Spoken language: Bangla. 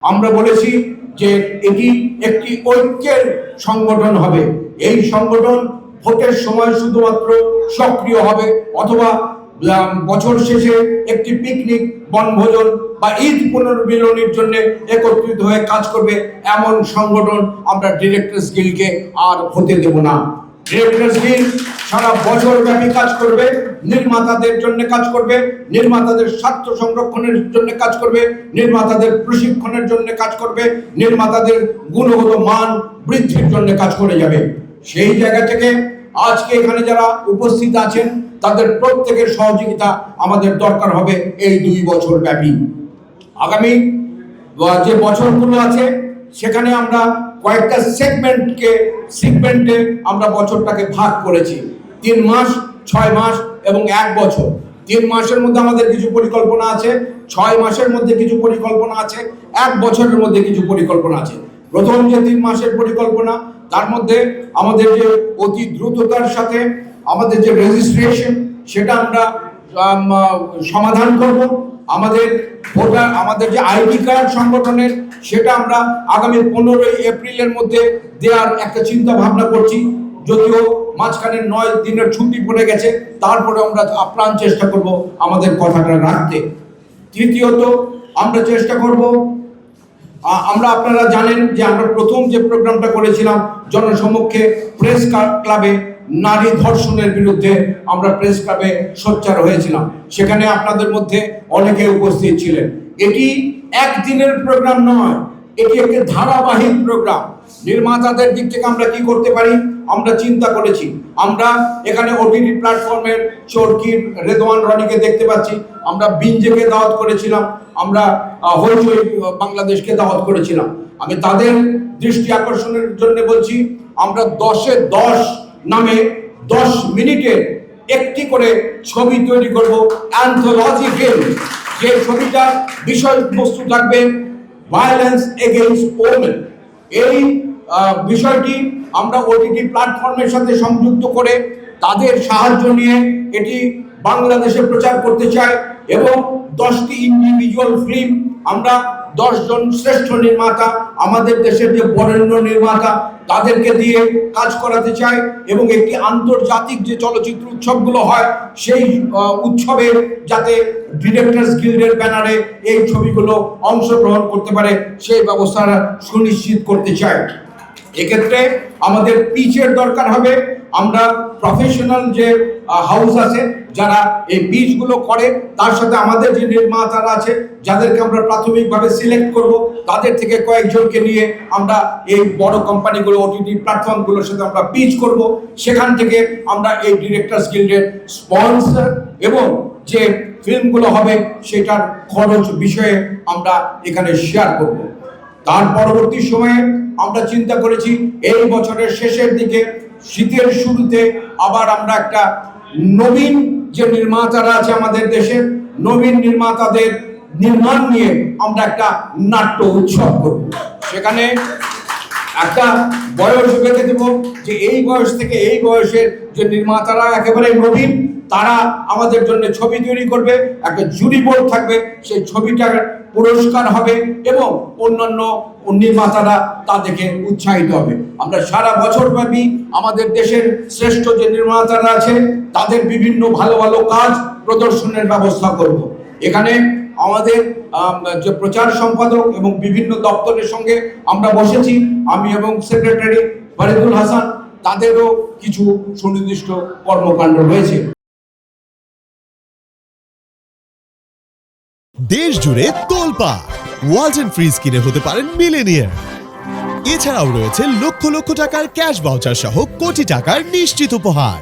আমরা বলেছি যে এটি একটি ঐক্যের সংগঠন হবে। এই সংগঠন ভোটের সময় শুধুমাত্র সক্রিয় হবে অথবা বছর শেষে একটি পিকনিক, বনভোজন বা ঈদ পুনর্মিলনের জন্য একত্রিত হয়ে কাজ করবে, এমন সংগঠন আমরা ডিরেক্টরস গিল্ডকে আর হতে দেব না। ডিরেক্টরস গিল্ড সারা বছর ব্যাপী কাজ করবে, নির্মাতাদের জন্য কাজ করবে, নির্মাতাদের স্বার্থ সংরক্ষণের জন্য কাজ করবে, নির্মাতাদের প্রশিক্ষণের জন্য কাজ করবে, নির্মাতাদের গুণগত মান বৃদ্ধির জন্য কাজ করে যাবে। সেই জায়গা থেকে আজকে এখানে যারা উপস্থিত আছেন তাদের প্রত্যেকের সহযোগিতা আমাদের দরকার হবে এই 2 বছর ব্যাপী। আগামী যে বছরগুলো আছে সেখানে আমরা কয়েকটা সেগমেন্টে আমরা বছরটাকে ভাগ করেছি। 3 মাস, 6 মাস এবং 1 বছর। 3 মাসের মধ্যে আমাদের কিছু পরিকল্পনা আছে, 6 মাসের মধ্যে কিছু পরিকল্পনা আছে, 1 বছরের মধ্যে কিছু পরিকল্পনা আছে। প্রথম যে 3 মাসের পরিকল্পনা, তার মধ্যে আমাদের যে অতি দ্রুততার সাথে আমাদের যে রেজিস্ট্রেশন সেটা আমরা সমাধান করব। আমাদের যে আইডি কার্ড সংগঠনের সেটা আমরা আগামী 15ই এপ্রিলের মধ্যে দেওয়ার একটা চিন্তা ভাবনা করছি, যদিও মাঝখানে 9 দিনের ছুটি পড়ে গেছে, তারপরে আমরা আপ্রাণ চেষ্টা করব আমাদের কথাটা রাখতে। তৃতীয়ত আমরা চেষ্টা করব, আপনারা জানেন যে আমরা প্রথম যে প্রোগ্রামটা করেছিলাম জনসমক্ষে প্রেস ক্লাবে নারী ধর্ষণের বিরুদ্ধে, আমরা প্রেস ক্লাবে সোচ্চার হয়েছিলাম। সেখানে আপনাদের মধ্যে অনেকে উপস্থিত ছিলেন। এটি একদিনের প্রোগ্রাম নয়, এটি একটি ধারাবাহিক প্রোগ্রাম। নির্মাতাদের দিক থেকে আমরা কি করতে পারি আমরা চিন্তা করেছি। আমরা এখানে ওটিটি প্ল্যাটফর্মের চরকির রেদওয়ান রনিকে দেখতে পাচ্ছি, আমরা বিঞ্জেকে দাওয়াত করেছিলাম, আমরা হইচই বাংলাদেশকে দাওয়াত করেছিলাম। আমি তাদের দৃষ্টি আকর্ষণের জন্য বলছি, আমরা 10-এ 10 নামে 10 মিনিটের একটি করে ছবি তৈরি করব, অ্যান্থোলজি ফিল্ম। যে ছবিটার বিষয়বস্তু থাকবে ভায়োলেন্স এগেইনস্ট ওমেন। এই বিষয়টি আমরা ওটিটি প্ল্যাটফর্মের সাথে সংযুক্ত করে তাদের সাহায্য নিয়ে এটি বাংলাদেশে প্রচার করতে চাই এবং 10টি ইন্ডিভিজুয়াল ফিল্ম আমরা 10 জন শ্রেষ্ঠ নির্মাতা, আমাদের দেশের যে বরেণ্য নির্মাতা, তাদেরকে দিয়ে কাজ করাতে চাই এবং একটি আন্তর্জাতিক যে চলচ্চিত্র উৎসবগুলো হয় সেই উৎসবে যাতে ডিরেক্টরস গিল্ডের ব্যানারে এই ছবিগুলো অংশগ্রহণ করতে পারে সেই ব্যবস্থা সুনিশ্চিত করতে চাই। এক্ষেত্রে আমাদের পিচের দরকার হবে। আমরা প্রফেশনাল যে হাউস আছে যারা এই পিচগুলো করে, তার সাথে আমাদের যে নির্মাতারা আছে যাদেরকে আমরা প্রাথমিকভাবে সিলেক্ট করব, তাদের থেকে কয়েকজনকে নিয়ে আমরা এই বড় কোম্পানিগুলো ওটিটি প্ল্যাটফর্মগুলোর সাথে আমরা পিচ করব। সেখান থেকে আমরা এই ডিরেক্টরস গিল্ডের স্পন্সর এবং যে ফিল্মগুলো হবে সেটার খরচ বিষয়ে আমরা এখানে শেয়ার করব। তার পরবর্তী সময়ে আমরা চিন্তা করেছি এই বছরের শেষের দিকে, শীতের শুরুতে আবার আমরা একটা নবীন যে নির্মাতারা আছে আমাদের দেশের, নবীন নির্মাতাদের নির্মাণ নিয়ে আমরা একটা নাট্য উৎসব করব। সেখানে একটা বয়স বেঁধে দেব যে এই বয়স থেকে এই বয়সের যে নির্মাতারা একেবারে নবীন, তারা আমাদের জন্য ছবি তৈরি করবে, একটা জুরি বোর্ড থাকবে, সেই ছবিটার পুরস্কার হবে এবং অন্যান্য নির্মাতারা তা দেখে উৎসাহিত হবে। আমরা সারা বছর ব্যাপী আমাদের দেশের শ্রেষ্ঠ যে নির্মাতারা আছে তাদের বিভিন্ন ভালো ভালো কাজ প্রদর্শনের ব্যবস্থা করব। এখানে আমাদের যে প্রচার সম্পাদক এবং বিভিন্ন দপ্তরের সঙ্গে আমরা বসেছি, আমি এবং সেক্রেটারি ফরিদুল হাসান, তাদেরও কিছু সুনির্দিষ্ট কর্মকাণ্ড রয়েছে। দেশ জুড়ে তোলপাড়, ওয়ালটন ফ্রিজ কিনে হতে পারেন মিলেনিয়ার। এছাড়াও রয়েছে লক্ষ লক্ষ টাকার ক্যাশ ভাউচার সহ কোটি টাকার নিশ্চিত উপহার।